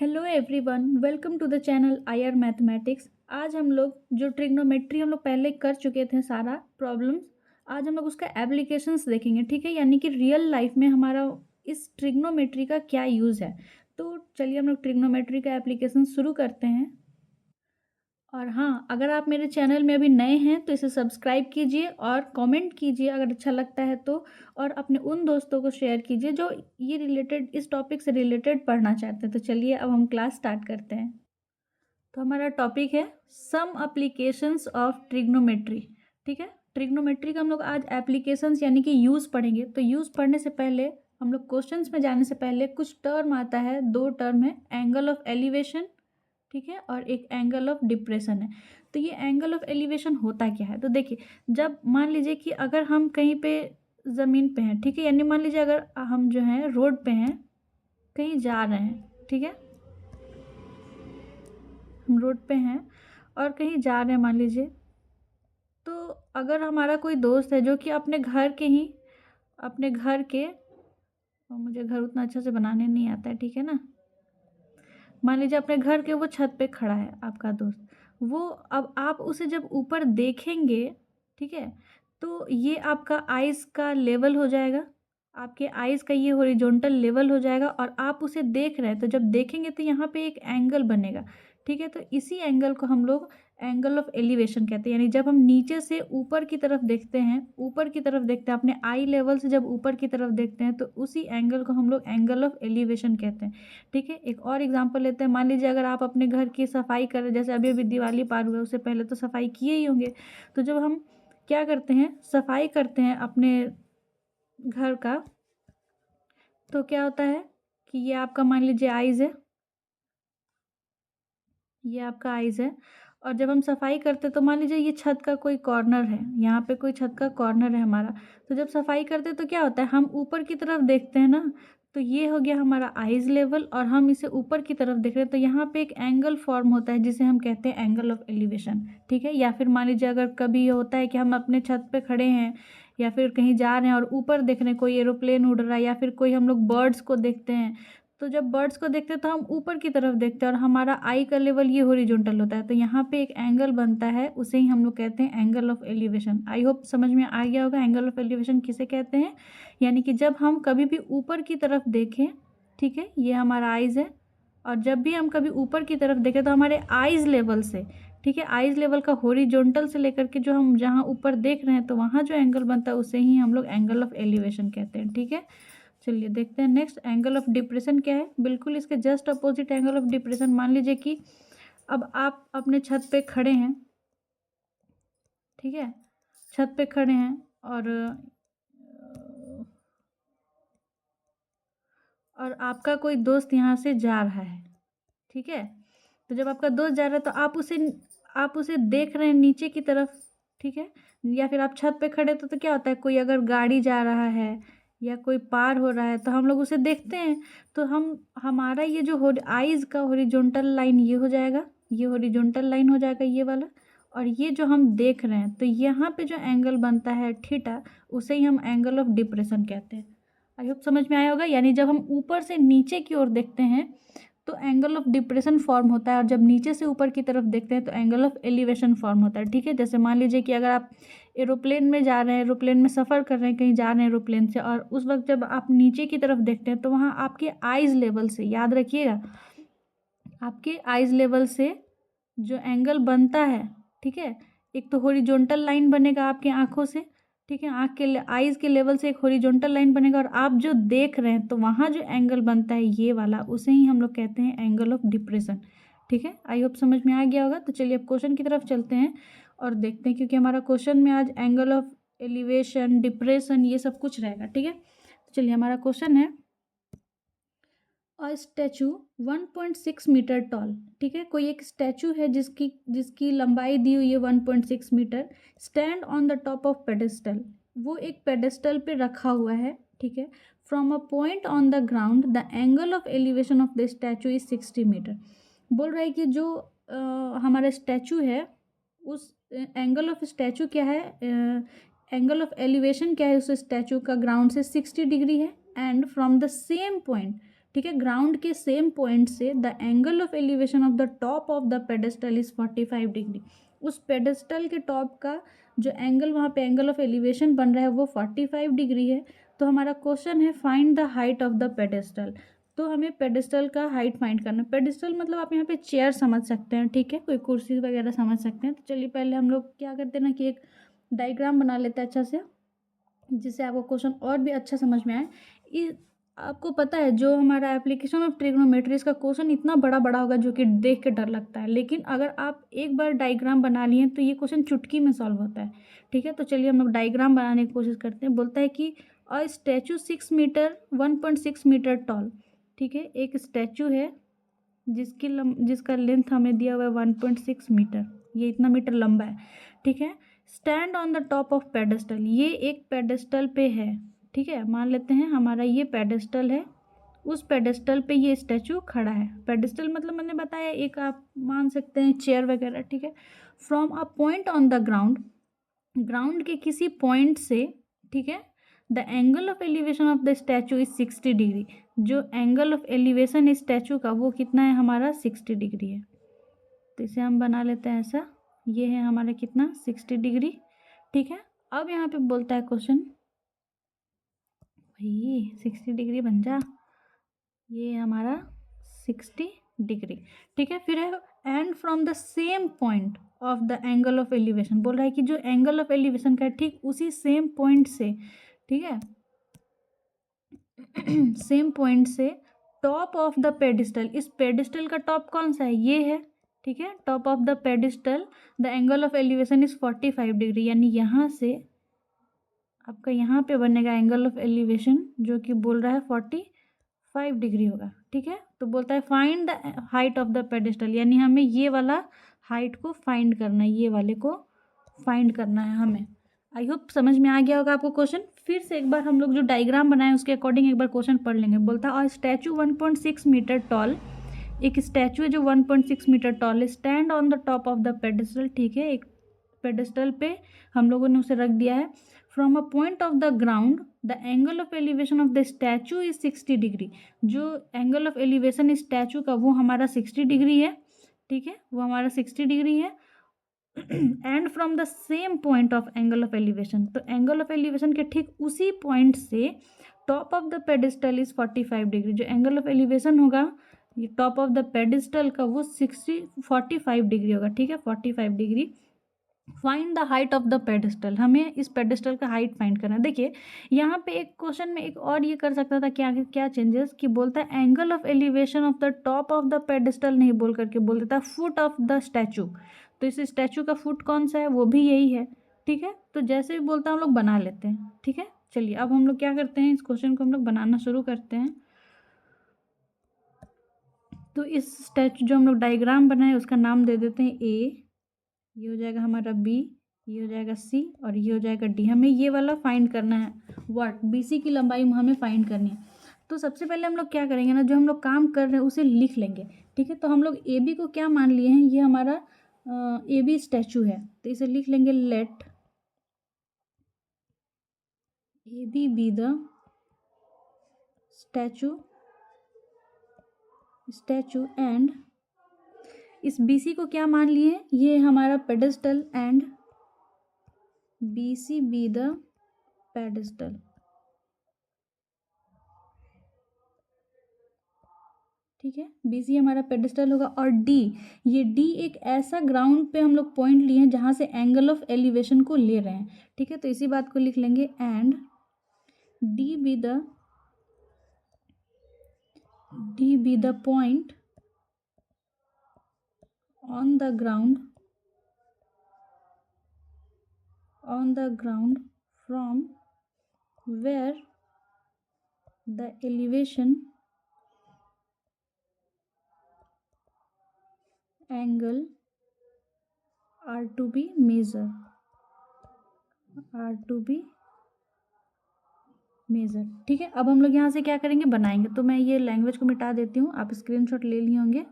Hello everyone, welcome to the channel I R mathematics. आज हम लोग जो ट्रिग्नोमेट्री हम लोग पहले कर चुके थे सारा प्रॉब्लम्स, आज हम लोग उसका एप्लीकेशंस देखेंगे। ठीक है, यानी कि रियल लाइफ में हमारा इस ट्रिग्नोमेट्री का क्या यूज़ है। तो चलिए हम लोग ट्रिग्नोमेट्री का एप्लीकेशन शुरू करते हैं। और हाँ, अगर आप मेरे चैनल में अभी नए हैं तो इसे सब्सक्राइब कीजिए और कमेंट कीजिए अगर अच्छा लगता है तो, और अपने उन दोस्तों को शेयर कीजिए जो ये रिलेटेड इस टॉपिक से रिलेटेड पढ़ना चाहते हैं। तो चलिए अब हम क्लास स्टार्ट करते हैं। तो हमारा टॉपिक है सम एप्लीकेशंस ऑफ ट्रिग्नोमेट्री। ठीक है, ट्रिग्नोमेट्री का हम लोग आज एप्लीकेशंस यानी कि यूज़ पढ़ेंगे। तो यूज़ पढ़ने से पहले हम लोग क्वेश्चंस में जाने से पहले कुछ टर्म आता है, दो टर्म है, एंगल ऑफ एलिवेशन, ठीक है, और एक एंगल ऑफ डिप्रेशन है। तो ये एंगल ऑफ एलिवेशन होता क्या है, तो देखिए, जब मान लीजिए कि अगर हम कहीं पे ज़मीन पे हैं, ठीक है, यानी मान लीजिए अगर हम जो है रोड पे हैं, कहीं जा रहे हैं, ठीक है, हम रोड पे हैं और कहीं जा रहे हैं मान लीजिए, तो अगर हमारा कोई दोस्त है जो कि अपने घर के, और मुझे घर उतना अच्छा से बनाने नहीं आता है, ठीक है ना, मान लीजिए अपने घर के वो छत पे खड़ा है आपका दोस्त, वो अब आप उसे जब ऊपर देखेंगे, ठीक है, तो ये आपका आइज़ का लेवल हो जाएगा, आपके आइज़ का ये हॉरिजॉन्टल लेवल हो जाएगा और आप उसे देख रहे हैं। तो जब देखेंगे तो यहाँ पे एक एंगल बनेगा, ठीक है, तो इसी एंगल को हम लोग एंगल ऑफ एलिवेशन कहते हैं। यानी जब हम नीचे से ऊपर की तरफ देखते हैं, अपने आई लेवल से जब ऊपर की तरफ देखते हैं, तो उसी एंगल को हम लोग एंगल ऑफ एलिवेशन कहते हैं। ठीक है, एक और एग्जांपल लेते हैं। मान लीजिए अगर आप अपने घर की सफाई कर रहे, जैसे अभी अभी दिवाली पार हुआ, उससे पहले तो सफाई किए ही होंगे। तो जब हम क्या करते हैं, सफाई करते हैं अपने घर का, तो क्या होता है कि ये आपका मान लीजिए आइज़ है, ये आपका आइज़ है, और जब हम सफाई करते हैं तो मान लीजिए ये छत का कोई कॉर्नर है, यहाँ पे कोई छत का कॉर्नर है हमारा। तो जब सफाई करते हैं तो क्या होता है, हम ऊपर की तरफ देखते हैं ना, तो ये हो गया हमारा आइज़ लेवल और हम इसे ऊपर की तरफ देख रहे हैं, तो यहाँ पे एक एंगल फॉर्म होता है जिसे हम कहते हैं एंगल ऑफ एलिवेशन। ठीक है, या फिर मान लीजिए अगर कभी ये होता है कि हम अपने छत पे खड़े हैं या फिर कहीं जा रहे हैं और ऊपर देख रहे हैं, कोई एरोप्लेन उड़ रहा है या फिर कोई हम लोग बर्ड्स को देखते हैं, तो जब बर्ड्स को देखते हैं तो हम ऊपर की तरफ देखते हैं और हमारा आई का लेवल ये हॉरिजॉन्टल होता है, तो यहाँ पे एक एंगल बनता है, उसे ही हम लोग कहते हैं angle of elevation. I hope समझ में आ गया होगा एंगल ऑफ एलिवेशन किसे कहते हैं। यानी कि जब हम कभी भी ऊपर की तरफ देखें, ठीक है, ये हमारा आइज़ है, और जब भी हम कभी ऊपर की तरफ देखें तो हमारे आइज़ लेवल से, ठीक है, आइज़ लेवल का हॉरिजॉन्टल से लेकर के जो हम जहाँ ऊपर देख रहे हैं, तो वहाँ जो एंगल बनता है उसे ही हम लोग एंगल ऑफ एलिवेशन कहते हैं। ठीक है, चलिए देखते हैं नेक्स्ट, एंगल ऑफ डिप्रेशन क्या है। बिल्कुल इसके just opposite angle of depression. मान लीजिए कि अब आप अपने छत पे खड़े हैं, ठीक है, छत पे खड़े हैं और आपका कोई दोस्त यहाँ से जा रहा है, ठीक है, तो जब आपका दोस्त जा रहा है तो आप उसे देख रहे हैं नीचे की तरफ, ठीक है, या फिर आप छत पे खड़े तो क्या होता है, कोई अगर गाड़ी जा रहा है या कोई पार हो रहा है तो हम लोग उसे देखते हैं, तो हमारा ये जो आइज़ का हॉरिजॉन्टल लाइन ये हो जाएगा, ये हॉरिजॉन्टल लाइन हो जाएगा ये वाला, और ये जो हम देख रहे हैं, तो यहाँ पे जो एंगल बनता है थीटा, उसे ही हम एंगल ऑफ डिप्रेशन कहते हैं। आई होप समझ में आया होगा। यानी जब हम ऊपर से नीचे की ओर देखते हैं तो एंगल ऑफ डिप्रेशन फॉर्म होता है, और जब नीचे से ऊपर की तरफ देखते हैं तो एंगल ऑफ एलिवेशन फॉर्म होता है। ठीक है, जैसे मान लीजिए कि अगर आप एरोप्लेन में जा रहे हैं, एरोप्लेन में सफ़र कर रहे हैं, कहीं जा रहे हैं एरोप्लेन से, और उस वक्त जब आप नीचे की तरफ देखते हैं तो वहाँ आपके आइज़ लेवल से, याद रखिएगा, आपके आइज़ लेवल से जो एंगल बनता है, ठीक है, एक तो हॉरिजॉन्टल लाइन बनेगा आपकी आँखों से, ठीक है, आँख के आइज़ के लेवल से एक हॉरिजॉन्टल लाइन बनेगा, और आप जो देख रहे हैं तो वहाँ जो एंगल बनता है ये वाला, उसे ही हम लोग कहते हैं एंगल ऑफ डिप्रेशन। ठीक है, आई होप समझ में आ गया होगा। तो चलिए अब क्वेश्चन की तरफ चलते हैं और देखते हैं, क्योंकि हमारा क्वेश्चन में आज एंगल ऑफ एलिवेशन, डिप्रेशन, ये सब कुछ रहेगा। ठीक है, तो चलिए हमारा क्वेश्चन है, स्टैचू 1.6 मीटर टॉल, ठीक है, कोई एक स्टैचू है जिसकी लंबाई दी हुई है 1.6 metre, stand on the top of pedestal, वो एक पेडेस्टल पे रखा हुआ है, ठीक है, from a point on the ground the angle of elevation of the statue is 60 metre. बोल रहा है कि जो हमारा स्टैचू है, उस एंगल ऑफ स्टैचू क्या है, एंगल ऑफ एलिवेशन क्या है उस स्टैचू का, ग्राउंड से 60 डिग्री है, and from the same point, ठीक है, ग्राउंड के सेम पॉइंट से the angle of elevation of the top of the pedestal is 45 degree. उस पेडेस्टल के टॉप का जो एंगल वहाँ पे एंगल ऑफ एलिवेशन बन रहा है वो 45 डिग्री है। तो हमारा क्वेश्चन है find the height of the pedestal. तो हमें पेडेस्टल का हाइट फाइंड करना है। पेडेस्टल मतलब आप यहाँ पे चेयर समझ सकते हैं, ठीक है, कोई कुर्सी वगैरह समझ सकते हैं। तो चलिए पहले हम लोग क्या करते हैं ना कि एक डायग्राम बना लेते हैं अच्छा से, जिससे आपको क्वेश्चन और भी अच्छा समझ में आए। आपको पता है जो हमारा एप्लीकेशन ऑफ ट्रिग्नोमेट्री, इसका क्वेश्चन इतना बड़ा बड़ा होगा जो कि देख के डर लगता है, लेकिन अगर आप एक बार डायग्राम बना लिए तो ये क्वेश्चन चुटकी में सॉल्व होता है। ठीक है, तो चलिए हम लोग डायग्राम बनाने की कोशिश करते हैं। बोलता है कि अ स्टैचू 6 मीटर 1.6 मीटर टॉल। ठीक है, एक स्टैचू है जिसका लेंथ हमें दिया हुआ है 1.6 मीटर, ये इतना मीटर लंबा है। ठीक है, stand on the top of pedestal, ये एक पेडेस्टल पे है। ठीक है, मान लेते हैं हमारा ये पेडेस्टल है, उस पेडेस्टल पे ये स्टैचू खड़ा है। पेडेस्टल मतलब मैंने बताया एक, आप मान सकते हैं चेयर वगैरह। ठीक है, from a point on the ground, ground के किसी पॉइंट से, ठीक है, the angle of elevation of the statue is 60 degree. जो एंगल ऑफ एलिवेशन इस स्टैचू का वो कितना है हमारा 60 डिग्री है। तो इसे हम बना लेते हैं ऐसा, ये है हमारा कितना 60 डिग्री। ठीक है, अब यहाँ पे बोलता है क्वेश्चन, भाई 60 डिग्री बन जा, ये हमारा 60 डिग्री। ठीक है, फिर है and from the same point of the angle of elevation, बोल रहा है कि जो एंगल ऑफ एलिवेशन का है ठीक उसी सेम पॉइंट से, ठीक है, सेम पॉइंट से टॉप ऑफ द पेडिस्टल, इस पेडिस्टल का टॉप कौन सा है, ये है। ठीक है, top of the pedestal the angle of elevation is 45 degree, यानी यहाँ से आपका यहाँ पे बनेगा एंगल ऑफ एलिवेशन जो कि बोल रहा है 45 डिग्री होगा। ठीक है, तो बोलता है find the height of the pedestal, यानी हमें ये वाला हाइट को फाइंड करना है, ये वाले को फाइंड करना है हमें। आई होप समझ में आ गया होगा आपको क्वेश्चन। फिर से एक बार हम लोग जो डायग्राम बनाए उसके अकॉर्डिंग एक बार क्वेश्चन पढ़ लेंगे। बोलता है और स्टैचू 1.6 मीटर टॉल, एक स्टैचू है जो 1.6 मीटर टॉल है, stand on the top of the pedestal. ठीक है, एक पेडेस्टल पे हम लोगों ने उसे रख दिया है। From a point of the ground the angle of elevation of the statue is 60 degree, जो एंगल ऑफ एलिवेशन इस स्टैचू का वो हमारा 60 डिग्री है। ठीक है, वो हमारा 60 डिग्री है। And from the same point of angle of elevation, तो एंगल ऑफ एलिवेशन के ठीक उसी पॉइंट से top of the pedestal is 45 degree, जो एंगल ऑफ एलिवेशन होगा ये टॉप ऑफ द पेडिस्टल का वो 45 डिग्री होगा। ठीक है, 45 degree. Find the height of the pedestal, हमें इस पेडिस्टल का हाइट फाइंड करना है। देखिए यहाँ पे एक क्वेश्चन में एक और ये कर सकता था, क्या क्या चेंजेस, कि बोलता है angle of elevation of the top of the pedestal, नहीं बोल करके बोल देता फुट ऑफ द स्टैचू। तो इस स्टैचू का फुट कौन सा है, वो भी यही है। ठीक है, तो जैसे भी बोलता है हम लोग बना लेते हैं। ठीक है, चलिए अब हम लोग क्या करते हैं, इस क्वेश्चन को हम लोग बनाना शुरू करते हैं। तो इस स्टैचू जो हम लोग डायग्राम बनाए उसका नाम दे देते हैं ए, ये हो जाएगा हमारा बी, ये हो जाएगा सी और ये हो जाएगा डी। हमें ये वाला फाइंड करना है, व्हाट बी सी की लंबाई हमें फाइंड करनी है। तो सबसे पहले हम लोग क्या करेंगे ना, जो हम लोग काम कर रहे हैं उसे लिख लेंगे। ठीक है, तो हम लोग ए बी को क्या मान लिए हैं, ये हमारा ए बी स्टैचू है, तो इसे लिख लेंगे let A B the statue and इस BC को क्या मान लिए, ये हमारा pedestal and BC be the pedestal. ठीक है, BC हमारा पेडेस्टल होगा। और D, ये D एक ऐसा ग्राउंड पे हम लोग पॉइंट लिए हैं जहाँ से एंगल ऑफ एलिवेशन को ले रहे हैं। ठीक है, तो इसी बात को लिख लेंगे and D be the point on the ground from where the elevation angle are to be measured, ठीक है, अब हम लोग यहाँ से क्या करेंगे, बनाएंगे। तो मैं ये लैंग्वेज को मिटा देती हूँ, आप स्क्रीनशॉट ले लिए होंगे।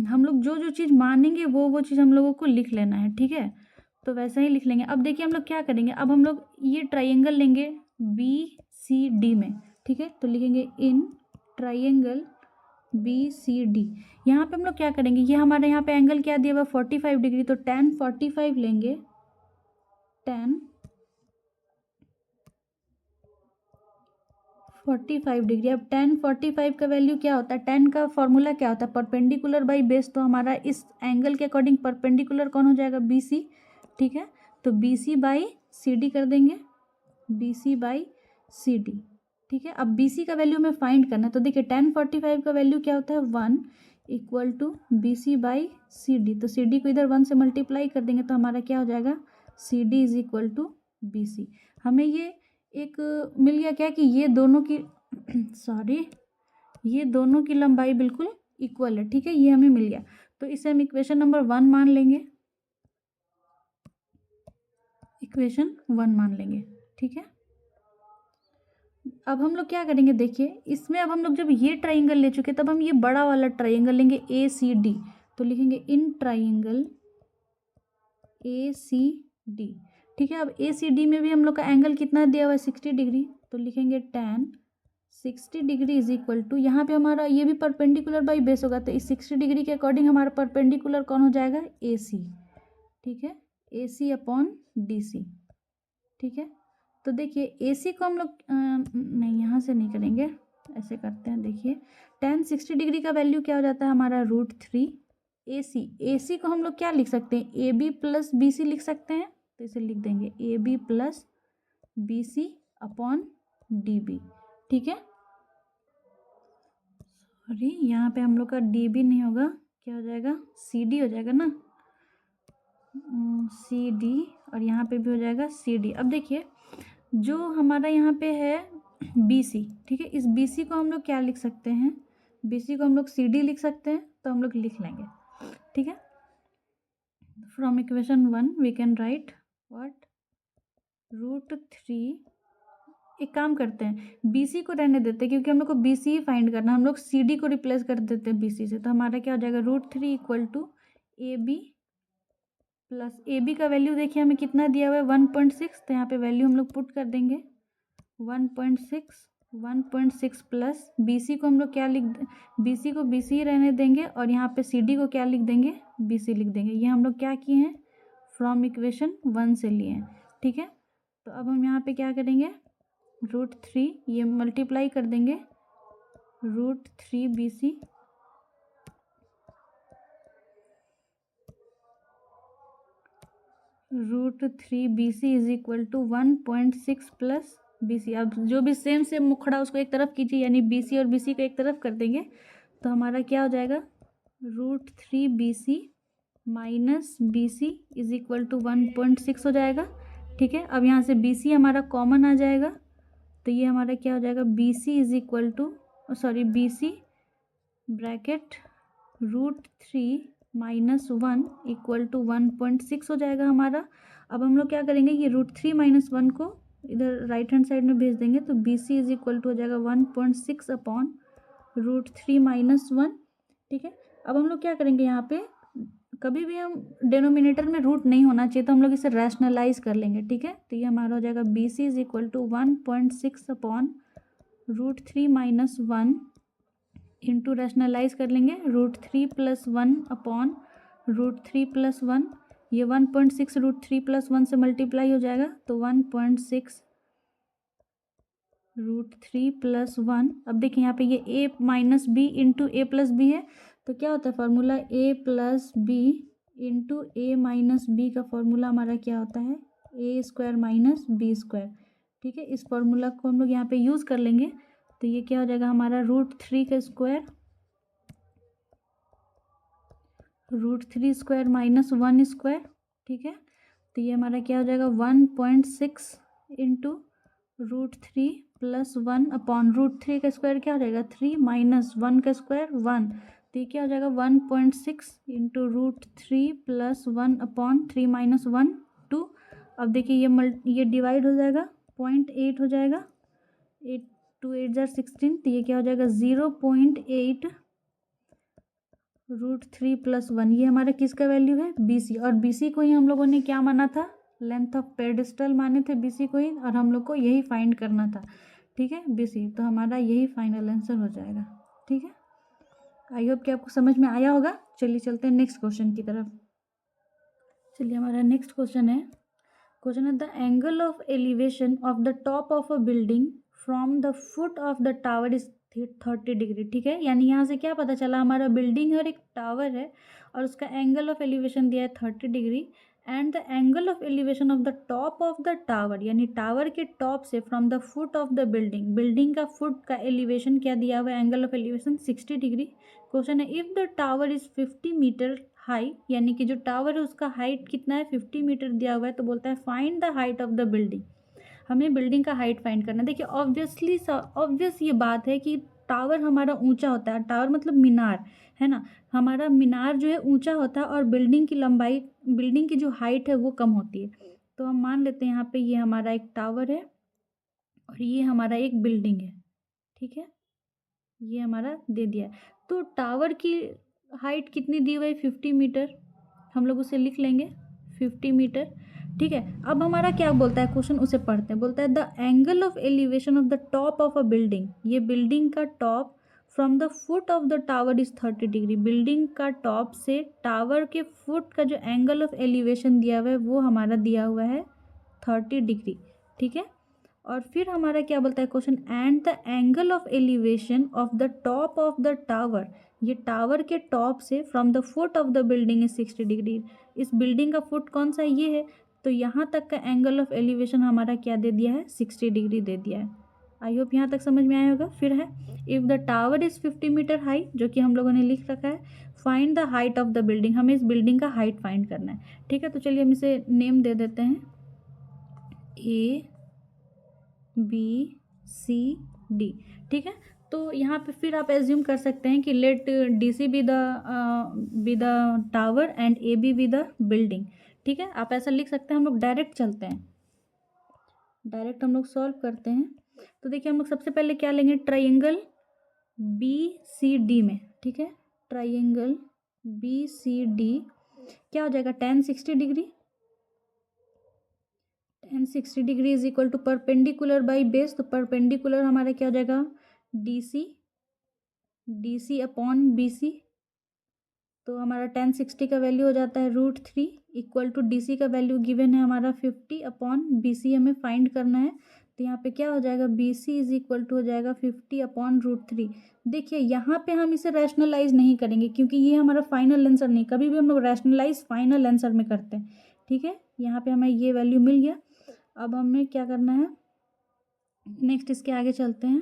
हम लोग जो जो चीज़ मानेंगे वो चीज़ हम लोगों को लिख लेना है। ठीक है, तो वैसा ही लिख लेंगे। अब देखिए हम लोग क्या करेंगे, अब हम लोग ये ट्राइंगल लेंगे BCD में। ठीक ठीक है। तो लिखेंगे इन ट्राइंगल BCD। यहाँ पे हम लोग क्या करेंगे, ये हमारे यहाँ पे एंगल क्या दिया हुआ 45 डिग्री, तो tan 45 लेंगे, tan 45 डिग्री। अब tan 45 का वैल्यू क्या होता है, tan का फॉर्मूला क्या होता है, परपेंडिकुलर बाई बेस। तो हमारा इस एंगल के अकॉर्डिंग परपेंडिकुलर कौन हो जाएगा, BC, ठीक है। तो BC बाई CD कर देंगे, BC बाई CD, ठीक है। अब BC का वैल्यू हमें फाइंड करना है, तो देखिए tan 45 का वैल्यू क्या होता है 1 equal to BC by CD। तो CD को इधर 1 से मल्टीप्लाई कर देंगे तो हमारा क्या हो जाएगा, CD is equal to BC। हमें ये एक मिल गया क्या कि ये दोनों की सॉरी ये दोनों की लंबाई बिल्कुल इक्वल है, ठीक है, ये हमें मिल गया। तो इसे हम इक्वेशन नंबर 1 मान लेंगे, इक्वेशन 1 मान लेंगे, ठीक है। अब हम लोग क्या करेंगे, देखिए इसमें अब हम लोग जब ये ट्राइंगल ले चुके तब हम ये बड़ा वाला ट्राइंगल लेंगे ACD। तो लिखेंगे इन ट्राइंगल ACD, ठीक है। अब ACD में भी हम लोग का एंगल कितना दिया हुआ है 60 डिग्री। तो लिखेंगे tan 60 degree is equal to, यहाँ पे हमारा ये भी परपेंडिकुलर बाई बेस होगा, तो इस 60 डिग्री के अकॉर्डिंग हमारा परपेंडिकुलर कौन हो जाएगा, AC, ठीक है, AC अपॉन DC, ठीक है। तो देखिए AC को हम लोग नहीं यहाँ से नहीं करेंगे, ऐसे करते हैं। देखिए tan 60 डिग्री का वैल्यू क्या हो जाता है हमारा √3 AC को हम लोग क्या लिख सकते हैं, AB प्लस BC लिख सकते हैं। तो इसे लिख देंगे AB plus BC upon DB, ठीक है। सॉरी यहाँ पे हम लोग का DB नहीं होगा, क्या हो जाएगा, CD हो जाएगा ना, CD, और यहाँ पे भी हो जाएगा CD। अब देखिए जो हमारा यहाँ पे है BC, ठीक है, इस BC को हम लोग क्या लिख सकते हैं, BC को हम लोग CD लिख सकते हैं। तो हम लोग लिख लेंगे, ठीक है। From equation 1 we can write what, √3। एक काम करते हैं, BC को रहने देते हैं क्योंकि हम लोग को BC ही फाइंड करना है, हम लोग CD को रिप्लेस कर देते हैं BC से। तो हमारा क्या हो जाएगा √3 equal to AB plus AB का वैल्यू देखिए हमें कितना दिया हुआ है 1.6। तो यहाँ पे वैल्यू हम लोग पुट कर देंगे 1.6 प्लस BC को हम लोग क्या BC को BC ही रहने देंगे, और यहाँ पे CD को क्या लिख देंगे, BC लिख देंगे। ये हम लोग क्या किए हैं, फ्रॉम इक्वेशन 1 से लिए हैं, ठीक है। तो अब हम यहाँ पे क्या करेंगे, √3 ये मल्टीप्लाई कर देंगे √3 BC √3 BC is equal to 1.6 plus BC। अब जो भी सेम सेम मुखड़ा उसको एक तरफ कीजिए, यानी BC और BC को एक तरफ कर देंगे। तो हमारा क्या हो जाएगा √3 BC minus BC is equal to 1.6 हो जाएगा, ठीक है। अब यहाँ से BC हमारा कॉमन आ जाएगा, तो ये हमारा क्या हो जाएगा BC is equal to BC bracket √3 minus 1 equal to 1.6 हो जाएगा हमारा। अब हम लोग क्या करेंगे, ये √3 माइनस 1 को इधर राइट हैंड साइड में भेज देंगे, तो BC इज इक्वल टू हो जाएगा 1.6 अपॉन √3 माइनस 1, ठीक है। अब हम लोग क्या करेंगे, यहाँ पे कभी भी हम डिनोमिनेटर में रूट नहीं होना चाहिए, तो हम लोग इसे रैशनलाइज कर लेंगे, ठीक है। तो ये हमारा हो जाएगा BC is equal to 1.6 upon √3 minus 1 into rationalise कर लेंगे √3 प्लस 1 अपॉन √3 प्लस 1। ये 1.6 √3 प्लस 1 से मल्टीप्लाई हो जाएगा, तो 1.6 √3 प्लस 1। अब देखिए यहाँ पे ये A minus B into A plus B है, तो क्या होता है formula A plus B into A minus B का फॉर्मूला हमारा क्या होता है A square minus B square, ठीक है। इस फॉर्मूला को हम लोग यहाँ पे यूज़ कर लेंगे, तो ये क्या हो जाएगा हमारा √3 का स्क्वायर, √3 स्क्वायर माइनस 1 स्क्वायर, ठीक है। तो ये हमारा क्या हो जाएगा 1.6 इंटू √3 प्लस 1 अपॉन √3 का स्क्वायर क्या हो जाएगा 3 माइनस 1 का स्क्वायर 1। तो ये क्या हो जाएगा 1.6 इंटू √3 प्लस 1 अपॉन 3 माइनस 1 2। अब देखिए ये डिवाइड हो जाएगा 0.8 हो जाएगा, 8 2 8 जार 16। तो ये क्या हो जाएगा 0.8 √3 प्लस 1। ये हमारा किसका वैल्यू है BC, और BC को ही हम लोगों ने क्या माना था, लेंथ ऑफ पेडिस्टल माने थे BC को ही, और हम लोग को यही फाइंड करना था, ठीक है, BC। तो हमारा यही फाइनल आंसर हो जाएगा। ठीक है, आई होप कि आपको समझ में आया होगा। चलिए चलते हैं नेक्स्ट क्वेश्चन की तरफ। चलिए हमारा नेक्स्ट क्वेश्चन है the angle of elevation of the top of a building from the foot of the tower is 30 degree. ठीक है, यानी यहाँ से क्या पता चला, हमारा बिल्डिंग है और एक टावर है और उसका एंगल ऑफ एलिवेशन दिया है 30 degree. And the angle of elevation of the top of the tower, यानी टावर के टॉप से from the foot of the building, building का फुट का एलिवेशन क्या दिया हुआ है, angle of elevation 60 degree. Question है if the tower is 50 metre high, यानी कि जो टावर है उसका हाइट कितना है, 50 मीटर दिया हुआ है। तो बोलता है find the height of the building, हमें बिल्डिंग का हाइट फाइंड करना है। देखिए ऑब्वियस ये बात है कि टावर हमारा ऊंचा होता है, टावर मतलब मीनार है ना, हमारा मीनार जो है ऊंचा होता है और बिल्डिंग की लंबाई, बिल्डिंग की जो हाइट है वो कम होती है। तो हम मान लेते हैं यहाँ पे ये हमारा एक टावर है और ये हमारा एक बिल्डिंग है। ठीक है, ये हमारा दे दिया है। तो टावर की हाइट कितनी दी हुई है, 50 मीटर, हम लोग उसे लिख लेंगे 50 मीटर। ठीक है, अब हमारा क्या बोलता है क्वेश्चन, उसे पढ़ते हैं। बोलता है the angle of elevation of the top of a building, ये बिल्डिंग का top from the foot of the tower is 30 degree, building का टॉप से टावर के फुट का जो एंगल ऑफ एलिवेशन दिया हुआ है वो हमारा दिया हुआ है 30 डिग्री। ठीक है, और फिर हमारा क्या बोलता है question, and the angle of elevation of the top of the tower, ये टावर के टॉप से from the foot of the building is 60 degree. इस बिल्डिंग का फुट कौन सा ये है, तो यहाँ तक का एंगल ऑफ एलिवेशन हमारा क्या दे दिया है, 60 डिग्री दे दिया है। आई होप यहाँ तक समझ में आया होगा। फिर है if the tower is 50 metre high, जो कि हम लोगों ने लिख रखा है, find the height of the building, हमें इस बिल्डिंग का हाइट फाइंड करना है। ठीक है, तो चलिए हम इसे नेम दे देते हैं ABCD। ठीक है, तो यहाँ पे फिर आप एज्यूम कर सकते हैं कि let DC be the tower and AB be the building. ठीक है, आप ऐसा लिख सकते हैं। हम लोग डायरेक्ट चलते हैं, डायरेक्ट हम लोग सॉल्व करते हैं। तो देखिए हम लोग सबसे पहले क्या लेंगे, ट्राइंगल BCD में। ठीक है, ट्राइंगल BCD क्या हो जाएगा, tan 60 degree, tan 60 degree is equal to perpendicular by base. तो परपेंडिकुलर हमारा क्या हो जाएगा, DC अपॉन BC। तो हमारा tan 60 का वैल्यू हो जाता है √3 इक्वल टू DC का वैल्यू गिवन है हमारा 50 अपॉन BC, हमें फाइंड करना है। तो यहाँ पे क्या हो जाएगा, BC इज इक्वल टू हो जाएगा 50 अपॉन √3। देखिए यहाँ पे हम इसे रैशनलाइज नहीं करेंगे क्योंकि ये हमारा फाइनल आंसर नहीं, कभी भी हम लोग रैशनलाइज फाइनल आंसर में करते हैं। ठीक है, यहाँ पे हमें ये वैल्यू मिल गया। अब हमें क्या करना है, नेक्स्ट इसके आगे चलते हैं।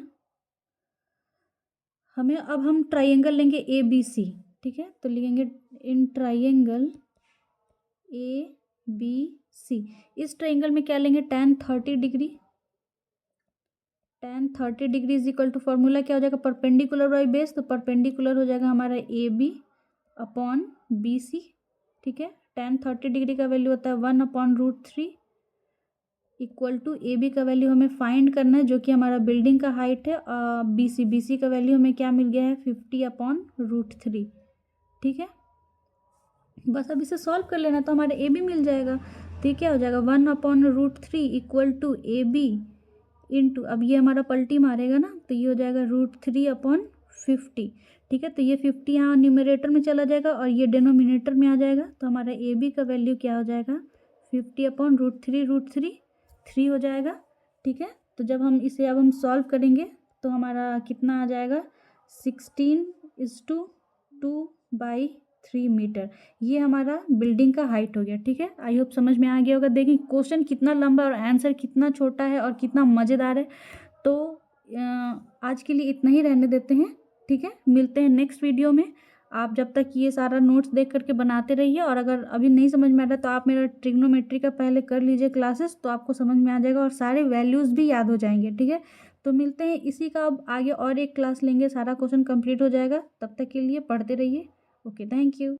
अब हम ट्राइंगल लेंगे ABC। ठीक है, तो लिखेंगे इन ट्राइंगल ABC। इस ट्राइंगल में क्या लेंगे, tan 30 degree, tan 30 degree is equal to formula क्या हो जाएगा, परपेंडिकुलर बाई बेस। तो परपेंडिकुलर हो जाएगा हमारा AB अपॉन BC। ठीक है, tan 30 डिग्री का वैल्यू होता है 1 अपॉन √3 इक्वल टू AB का वैल्यू हमें फाइंड करना है, जो कि हमारा बिल्डिंग का हाइट है। BC का वैल्यू हमें क्या मिल गया है, 50 अपॉन √3। ठीक है, बस अब इसे सॉल्व कर लेना तो हमारा AB मिल जाएगा। तो ये क्या हो जाएगा, 1 upon √3 equal to AB into, अब ये हमारा पलटी मारेगा ना, तो ये हो जाएगा √3 अपॉन 50। ठीक है, तो ये 50 यहाँ न्यूमरेटर में चला जाएगा और ये डिनोमिनेटर में आ जाएगा। तो हमारा AB का वैल्यू क्या हो जाएगा, 50 अपॉन √3 3 हो जाएगा। ठीक है, तो जब हम इसे अब हम सॉल्व करेंगे तो हमारा कितना आ जाएगा, 16:2/3 मीटर। ये हमारा बिल्डिंग का हाइट हो गया। ठीक है, आई होप समझ में आ गया होगा। देखिए क्वेश्चन कितना लंबा और आंसर कितना छोटा है और कितना मज़ेदार है। तो आज के लिए इतना ही रहने देते हैं। ठीक है, मिलते हैं नेक्स्ट वीडियो में। आप जब तक ये सारा नोट्स देख करके बनाते रहिए, और अगर अभी नहीं समझ में आ रहा तो आप मेरा ट्रिग्नोमेट्री का पहले कर लीजिए क्लासेस, तो आपको समझ में आ जाएगा और सारे वैल्यूज़ भी याद हो जाएंगे। ठीक है, तो मिलते हैं इसी का, अब आगे और एक क्लास लेंगे, सारा क्वेश्चन कंप्लीट हो जाएगा। तब तक के लिए पढ़ते रहिए। Okay, thank you.